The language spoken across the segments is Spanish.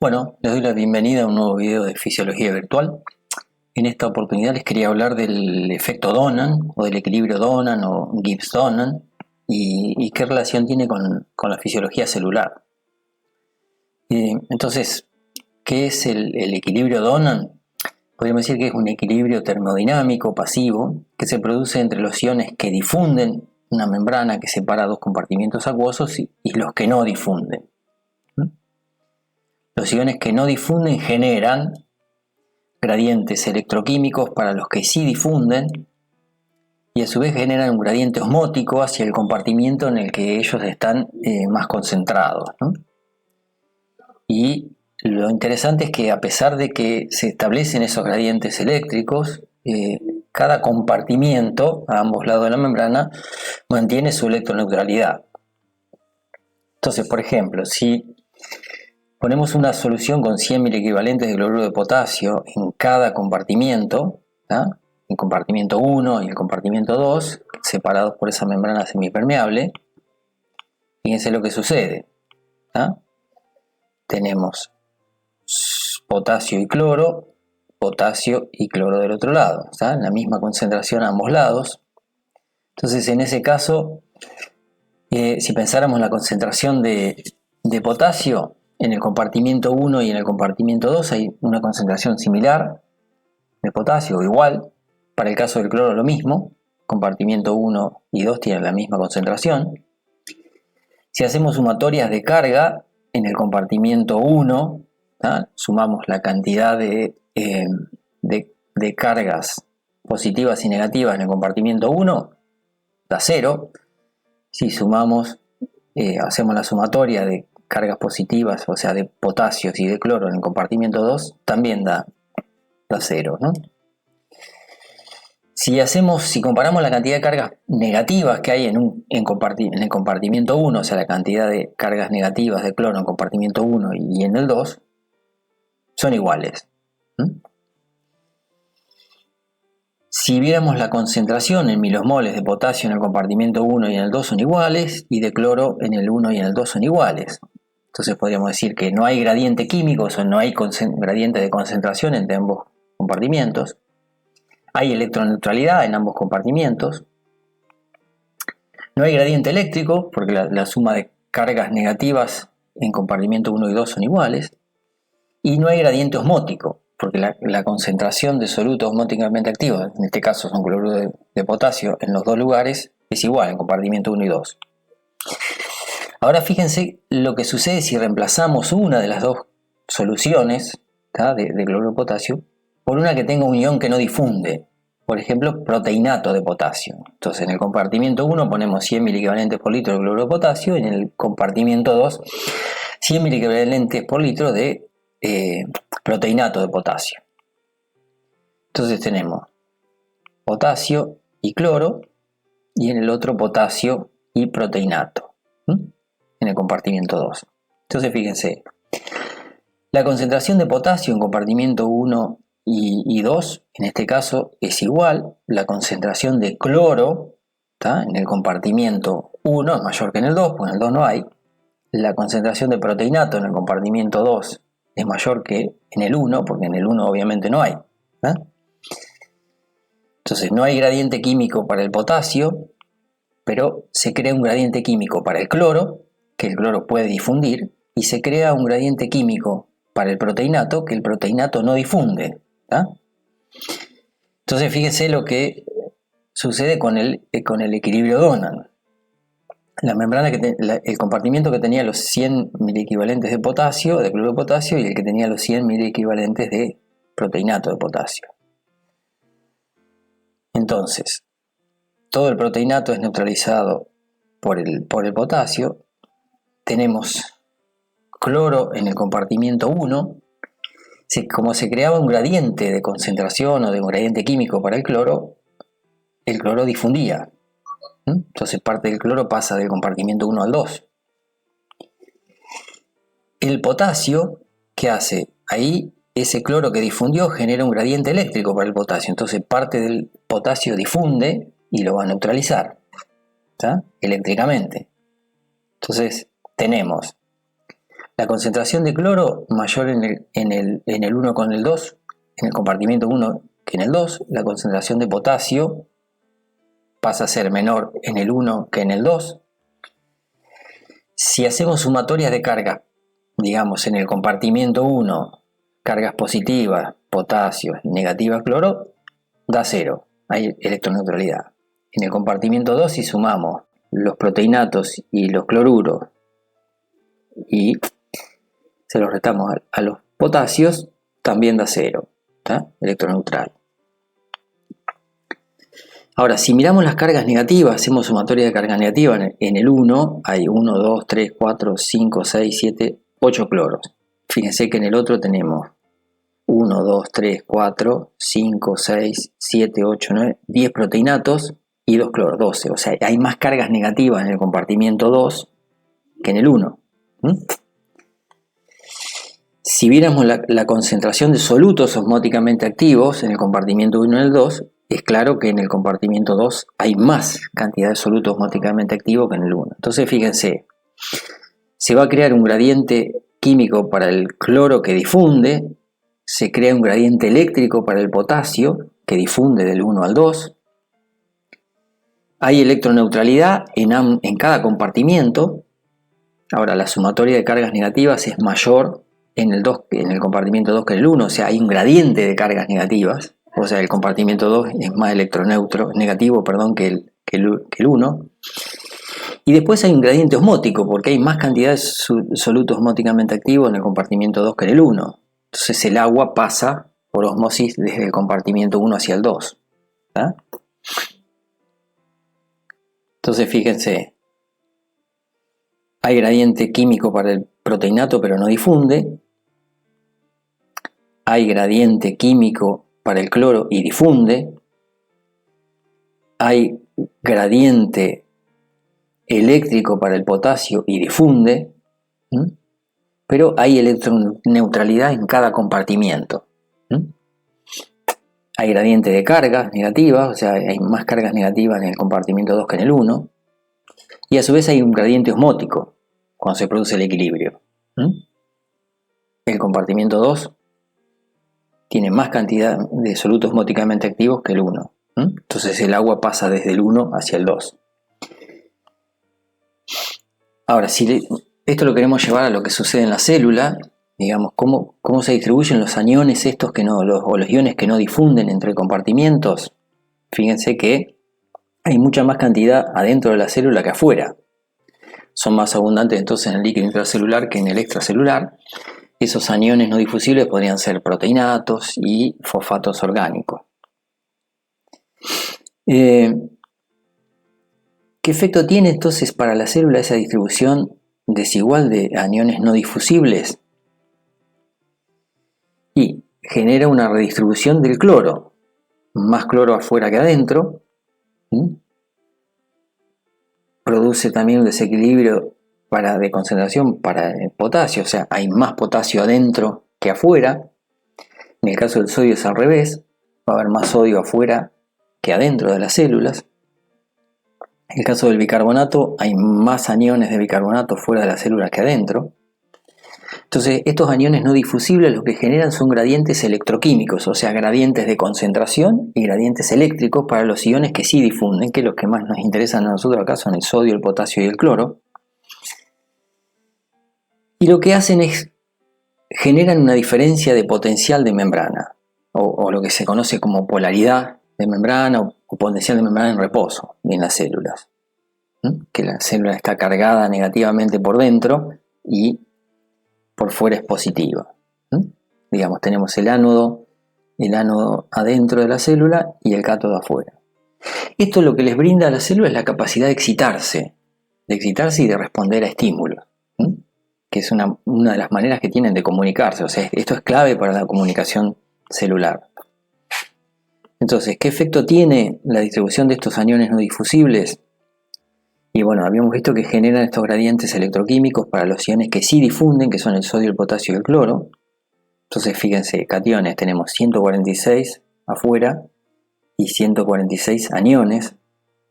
Bueno, les doy la bienvenida a un nuevo video de Fisiología Virtual. En esta oportunidad les quería hablar del efecto Donan o del equilibrio Donan o Gibbs-Donan y qué relación tiene con la fisiología celular. Entonces, ¿qué es el equilibrio Donan? Podríamos decir que es un equilibrio termodinámico pasivo que se produce entre los iones que difunden una membrana que separa dos compartimientos acuosos y los que no difunden. Los iones que no difunden generan gradientes electroquímicos para los que sí difunden y a su vez generan un gradiente osmótico hacia el compartimiento en el que ellos están más concentrados, ¿no? Y lo interesante es que a pesar de que se establecen esos gradientes eléctricos, cada compartimiento a ambos lados de la membrana mantiene su electroneutralidad. Entonces, por ejemplo, si ponemos una solución con 100 miliequivalentes de cloruro de potasio en cada compartimiento, ¿tá? El compartimiento 1 y el compartimiento 2, separados por esa membrana semipermeable. Fíjense lo que sucede, ¿tá? Tenemos potasio y cloro del otro lado, ¿tá? En la misma concentración a ambos lados. Entonces, en ese caso, si pensáramos en la concentración de potasio, en el compartimiento 1 y en el compartimiento 2 hay una concentración similar de potasio, o igual. Para el caso del cloro lo mismo, compartimiento 1 y 2 tienen la misma concentración. Si hacemos sumatorias de carga en el compartimiento 1, ¿tá? Sumamos la cantidad de cargas positivas y negativas en el compartimiento 1, da 0. Si sumamos, hacemos la sumatoria de cargas positivas, o sea, de potasios y de cloro en el compartimiento 2, también da 0, ¿no? Si comparamos la cantidad de cargas negativas que hay en el compartimiento 1, o sea, la cantidad de cargas negativas de cloro en el compartimiento 1 y en el 2, son iguales. Si viéramos la concentración en milosmoles de potasio en el compartimiento 1 y en el 2 son iguales, y de cloro en el 1 y en el 2 son iguales. Entonces podríamos decir que no hay gradiente químico, o sea, no hay gradiente de concentración entre ambos compartimientos. Hay electroneutralidad en ambos compartimientos. No hay gradiente eléctrico, porque la suma de cargas negativas en compartimiento 1 y 2 son iguales. Y no hay gradiente osmótico, porque la concentración de solutos osmóticamente activos, en este caso son cloruro de potasio, en los dos lugares es igual en compartimiento 1 y 2. Ahora fíjense lo que sucede si reemplazamos una de las dos soluciones, ¿tá? de cloruro de potasio por una que tenga un ion que no difunde, por ejemplo, proteinato de potasio. Entonces en el compartimiento 1 ponemos 100 miliequivalentes por litro de cloruro de potasio y en el compartimiento 2 100 miliequivalentes por litro de proteinato de potasio. Entonces tenemos potasio y cloro y en el otro potasio y proteinato, en el compartimiento 2. Entonces fíjense, la concentración de potasio en compartimiento 1 y 2, en este caso, es igual. La concentración de cloro, ¿tá? En el compartimiento 1 es mayor que en el 2, porque en el 2 no hay. La concentración de proteinato en el compartimiento 2 es mayor que en el 1, porque en el 1 obviamente no hay, ¿tá? Entonces no hay gradiente químico para el potasio, pero se crea un gradiente químico para el cloro, que el cloro puede difundir, y se crea un gradiente químico para el proteinato, que el proteinato no difunde, ¿tá? Entonces fíjense lo que sucede con el equilibrio Donan. La membrana el compartimiento que tenía los 100 miliequivalentes de potasio, de cloruro de potasio, y el que tenía los 100 miliequivalentes de proteinato de potasio. Entonces, todo el proteinato es neutralizado por el potasio. Tenemos cloro en el compartimiento 1. Como se creaba un gradiente de concentración o de un gradiente químico para el cloro difundía. Entonces parte del cloro pasa del compartimiento 1 al 2. El potasio, ¿qué hace? Ahí ese cloro que difundió genera un gradiente eléctrico para el potasio. Entonces parte del potasio difunde y lo va a neutralizar, ¿tá? Eléctricamente. Entonces tenemos La concentración de cloro mayor en el 1 con el 2, en el compartimento 1 que en el 2. La concentración de potasio pasa a ser menor en el 1 que en el 2. Si hacemos sumatorias de carga, digamos en el compartimento 1, cargas positivas, potasio, negativas, cloro, da 0, hay electroneutralidad. En el compartimento 2, si sumamos los proteinatos y los cloruros y se los restamos a los potasios, también da 0, ¿tá? Electroneutral. Ahora, si miramos las cargas negativas, hacemos sumatoria de cargas negativas, en el 1 hay 1, 2, 3, 4, 5, 6, 7, 8 cloros. Fíjense que en el otro tenemos 1, 2, 3, 4, 5, 6, 7, 8, 9, 10 proteinatos y 2 cloros, 12. O sea, hay más cargas negativas en el compartimiento 2 que en el 1. Si viéramos la concentración de solutos osmóticamente activos en el compartimiento 1 y el 2, es claro que en el compartimiento 2 hay más cantidad de soluto osmóticamente activo que en el 1. Entonces, fíjense, se va a crear un gradiente químico para el cloro que difunde, se crea un gradiente eléctrico para el potasio que difunde del 1 al 2. Hay electroneutralidad en cada compartimiento. Ahora, la sumatoria de cargas negativas es mayor en el compartimiento 2 que en el 1, o sea, hay un gradiente de cargas negativas, o sea, el compartimiento 2 es más negativo que el 1. Y después hay un gradiente osmótico, porque hay más cantidad de soluto osmóticamente activo en el compartimiento 2 que en el 1. Entonces el agua pasa por osmosis desde el compartimiento 1 hacia el 2. ¿Tá? Entonces fíjense, hay gradiente químico para el proteinato pero no difunde. Hay gradiente químico para el cloro y difunde. Hay gradiente eléctrico para el potasio y difunde. Pero hay electroneutralidad en cada compartimiento. Hay gradiente de cargas negativas, o sea, hay más cargas negativas en el compartimiento 2 que en el 1. Y a su vez hay un gradiente osmótico cuando se produce el equilibrio. El compartimiento 2 tiene más cantidad de solutos osmóticamente activos que el 1. Entonces el agua pasa desde el 1 hacia el 2. Ahora, si esto lo queremos llevar a lo que sucede en la célula, digamos, cómo se distribuyen los aniones estos o los iones que no difunden entre compartimientos. Fíjense que hay mucha más cantidad adentro de la célula que afuera. Son más abundantes entonces en el líquido intracelular que en el extracelular. Esos aniones no difusibles podrían ser proteinatos y fosfatos orgánicos. ¿Qué efecto tiene entonces para la célula esa distribución desigual de aniones no difusibles? Y genera una redistribución del cloro, más cloro afuera que adentro. Produce también un desequilibrio de concentración para el potasio, o sea, hay más potasio adentro que afuera. En el caso del sodio es al revés, va a haber más sodio afuera que adentro de las células. En el caso del bicarbonato hay más aniones de bicarbonato fuera de las células que adentro. Entonces estos aniones no difusibles lo que generan son gradientes electroquímicos, o sea, gradientes de concentración y gradientes eléctricos para los iones que sí difunden, que los que más nos interesan a nosotros acá son el sodio, el potasio y el cloro. Y lo que hacen es generan una diferencia de potencial de membrana, o lo que se conoce como polaridad de membrana o potencial de membrana en reposo en las células. Que la célula está cargada negativamente por dentro y por fuera es positiva. Digamos, tenemos el ánodo adentro de la célula y el cátodo afuera. Esto lo que les brinda a la célula es la capacidad de excitarse y de responder a estímulos, que es una de las maneras que tienen de comunicarse. O sea, esto es clave para la comunicación celular. Entonces, ¿qué efecto tiene la distribución de estos aniones no difusibles? Y bueno, habíamos visto que generan estos gradientes electroquímicos para los iones que sí difunden, que son el sodio, el potasio y el cloro. Entonces, fíjense, cationes tenemos 146 afuera y 146 aniones.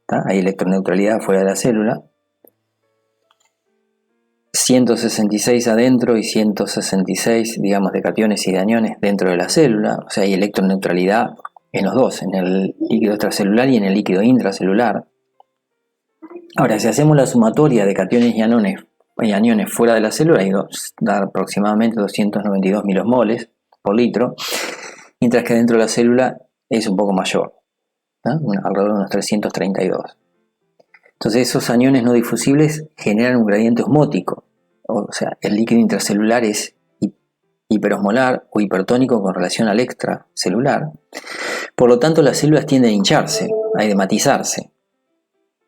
¿Tá? Hay electroneutralidad fuera de la célula. 166 adentro y 166, digamos, de cationes y de aniones dentro de la célula. O sea, hay electroneutralidad en los dos, en el líquido extracelular y en el líquido intracelular. Ahora, si hacemos la sumatoria de cationes y aniones fuera de la célula, da aproximadamente 292 milosmoles por litro, mientras que dentro de la célula es un poco mayor, ¿no? Alrededor de unos 332. Entonces esos aniones no difusibles generan un gradiente osmótico, o sea, el líquido intracelular es hiperosmolar o hipertónico con relación al extracelular. Por lo tanto, las células tienden a hincharse, a edematizarse.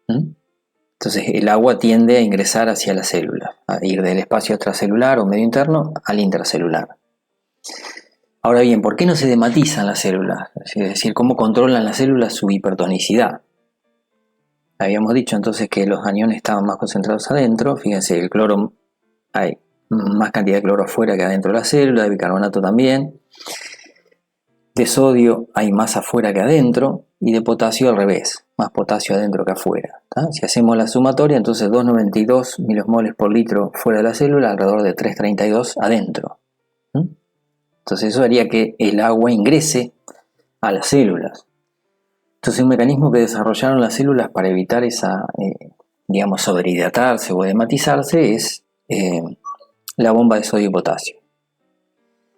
Entonces el agua tiende a ingresar hacia la célula, a ir del espacio extracelular o medio interno al intracelular. Ahora bien, ¿por qué no se edematizan las células? Es decir, ¿cómo controlan las células su hipertonicidad? Habíamos dicho entonces que los aniones estaban más concentrados adentro. Fíjense, el cloro, hay más cantidad de cloro afuera que adentro de la célula, de bicarbonato también. De sodio hay más afuera que adentro, y de potasio al revés, más potasio adentro que afuera. Si hacemos la sumatoria, entonces 292 milosmoles por litro fuera de la célula, alrededor de 332 adentro. Entonces eso haría que el agua ingrese a las células. Entonces un mecanismo que desarrollaron las células para evitar esa, digamos, sobrehidratarse o edematizarse es la bomba de sodio y potasio.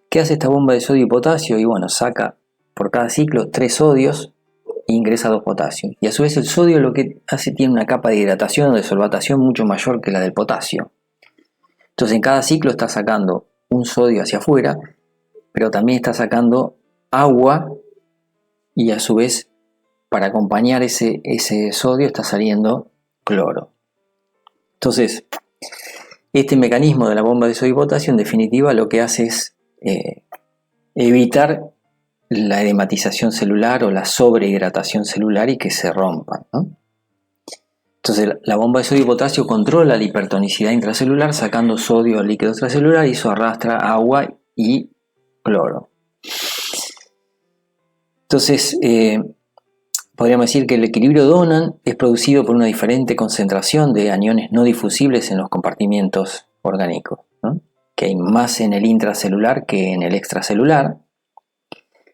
¿Qué hace esta bomba de sodio y potasio? Y bueno, saca por cada ciclo 3 sodios e ingresa 2 potasios. Y a su vez el sodio lo que hace tiene una capa de hidratación o de solvatación mucho mayor que la del potasio. Entonces en cada ciclo está sacando un sodio hacia afuera, pero también está sacando agua y a su vez para acompañar ese sodio está saliendo cloro. Entonces, este mecanismo de la bomba de sodio y potasio en definitiva lo que hace es evitar la edematización celular o la sobrehidratación celular y que se rompan, ¿no? Entonces la bomba de sodio y potasio controla la hipertonicidad intracelular sacando sodio al líquido extracelular y eso arrastra agua y cloro. Entonces podríamos decir que el equilibrio Donan es producido por una diferente concentración de aniones no difusibles en los compartimientos orgánicos, ¿no? Que hay más en el intracelular que en el extracelular,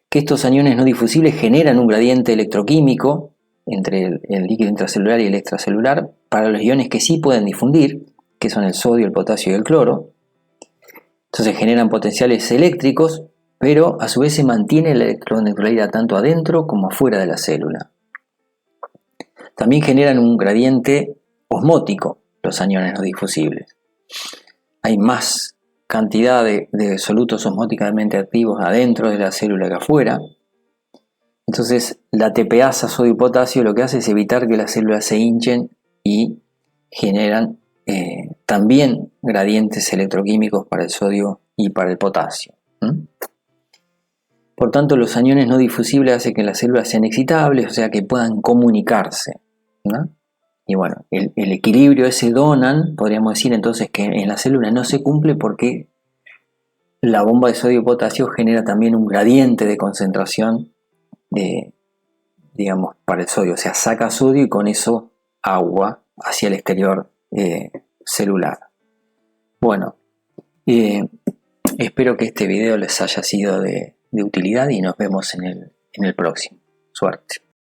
que estos aniones no difusibles generan un gradiente electroquímico entre el líquido intracelular y el extracelular para los iones que sí pueden difundir, que son el sodio, el potasio y el cloro. Entonces generan potenciales eléctricos, pero a su vez se mantiene la electroneutralidad tanto adentro como afuera de la célula. También generan un gradiente osmótico los aniones no difusibles. Hay más cantidad de solutos osmóticamente activos adentro de la célula que afuera. Entonces la TPasa sodio y potasio lo que hace es evitar que las células se hinchen y generan también gradientes electroquímicos para el sodio y para el potasio. Por tanto, los aniones no difusibles hacen que las células sean excitables, o sea que puedan comunicarse, ¿no? Y bueno, el equilibrio ese Donan, podríamos decir entonces que en la célula no se cumple porque la bomba de sodio y potasio genera también un gradiente de concentración digamos, para el sodio, o sea, saca sodio y con eso agua hacia el exterior celular. Bueno, espero que este video les haya sido de utilidad y nos vemos en el próximo. Suerte.